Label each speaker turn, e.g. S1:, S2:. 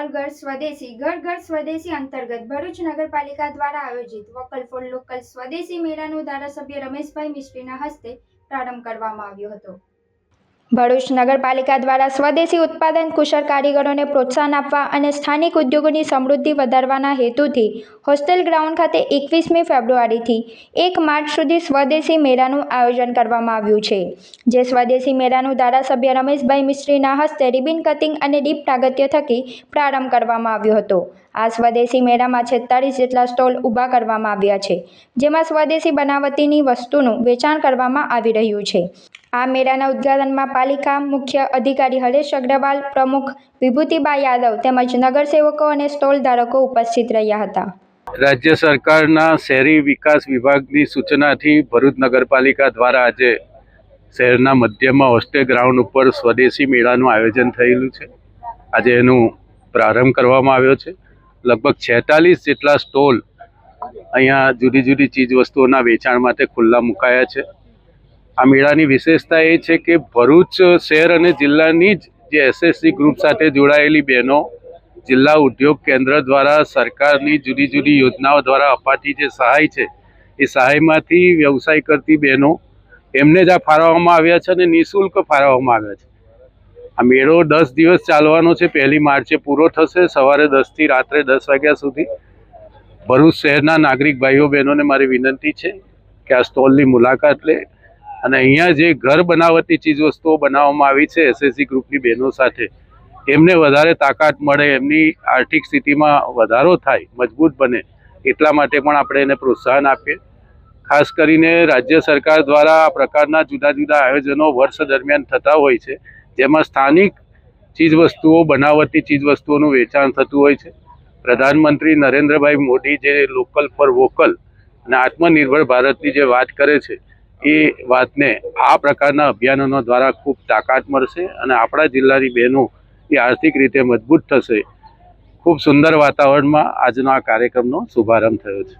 S1: All ઘર સ્વદેશી ઘર ઘર સ્વદેશી અંતર્ગત ભરૂચ નગરપાલિકા દ્વારા આયોજિત વોકલ ફોર લોકલ સ્વદેશી મેળાનો ધારાસભ્ય રમેશભાઈ મિસ્ત્રીના હસ્તે પ્રારંભ કરવામાં આવ્યો હતો। ભરૂચ નગરપાલિકા દ્વારા સ્વદેશી ઉત્પાદન કુશળ કારીગરોને પ્રોત્સાહન આપવા અને સ્થાનિક ઉદ્યોગોની સમૃદ્ધિ વધારવાના હેતુથી હોસ્ટેલ ગ્રાઉન્ડ ખાતે 21મી ફેબ્રુઆરીથી 1 માર્ચ સુધી સ્વદેશી મેળાનું આયોજન કરવામાં આવ્યું છે, જે સ્વદેશી મેળાનું ધારાસભ્ય રમેશભાઈ મિસ્ત્રીના હસ્તે રિબિન કટિંગ અને દીપ પ્રાગટ્ય થકી પ્રારંભ કરવામાં આવ્યો હતો। આ સ્વદેશી મેળામાં 46 જેટલા સ્ટોલ ઊભા કરવામાં આવ્યા છે, જેમાં સ્વદેશી બનાવટીની વસ્તુનું વેચાણ કરવામાં આવી રહ્યું છે। આ મેળાના ઉદ્ઘાટનમાં પાલિકા મુખ્ય અધિકારી હરેશ અગ્રવાલ, પ્રમુખ વિભૂતિબા યાદવ તેમજ નગરસેવકો અને સ્ટોલ ધારકો ઉપસ્થિત રહ્યા હતા।
S2: રાજ્ય સરકારના શહેરી વિકાસ વિભાગની સૂચનાથી ભરૂચ નગરપાલિકા દ્વારા આજે શહેરના મધ્યમાં હોસ્ટેલ ગ્રાઉન્ડ ઉપર સ્વદેશી મેળાનું આયોજન થયેલું છે। આજે એનું પ્રારંભ કરવામાં આવ્યો છે। લગભગ 46 જેટલા સ્ટોલ અહીંયા જુદી જુદી ચીજ વસ્તુઓના વેચાણ માટે ખુલ્લા મુકાયા છે। આ મેળાની વિશેષતા એ છે કે ભરૂચ શહેર અને જિલ્લાની જે એસએસસી ગ્રુપ સાથે જોડાયેલી બહેનો જિલ્લા ઉદ્યોગ કેન્દ્ર દ્વારા સરકારની જુદી જુદી યોજનાઓ દ્વારા અપાતી જે સહાય છે એ સહાયમાંથી વ્યવસાય કરતી બહેનો એમને જ આ ફાળવવામાં આવ્યા છે અને નિઃશુલ્ક ફાળવવામાં આવ્યા છે। આ મેળો 10 દિવસ ચાલવાનો છે। 1 માર્ચે પૂરો થશે। સવારે 10 થી રાત્રે 10 વાગ્યા સુધી ભરૂચ શહેરના નાગરિક ભાઈઓ બહેનોને મારી વિનંતી છે કે આ સ્ટોલની મુલાકાત લે અને અહીંયા જે ઘર બનાવટી ચીજ વસ્તુઓ બનાવવામાં આવી છે એસએસસી ગ્રુપની બહેનો સાથે એમને વધારે તાકાત મળે, એમની આર્થિક સ્થિતિમાં વધારો થાય, મજબૂત બને એટલા માટે પણ આપણે એને પ્રોત્સાહન આપીએ। ખાસ કરીને રાજ્ય સરકાર દ્વારા આ પ્રકારના જુદા જુદા આયોજનો વર્ષ દરમિયાન થતા હોય છે, જેમાં સ્થાનિક ચીજવસ્તુઓ બનાવટી ચીજવસ્તુઓનું વેચાણ થતું હોય છે। પ્રધાનમંત્રી નરેન્દ્રભાઈ મોદી જે લોકલ ફોર વોકલ અને આત્મનિર્ભર ભારતની જે વાત કરે છે એ વાતને આ પ્રકારના અભિયાનો દ્વારા ખૂબ તાકાત મળશે અને આપણા જિલ્લાની બહેનો એ આર્થિક રીતે મજબૂત થશે। ખૂબ સુંદર વાતાવરણમાં આજનો આ કાર્યક્રમનો શુભારંભ થયો છે।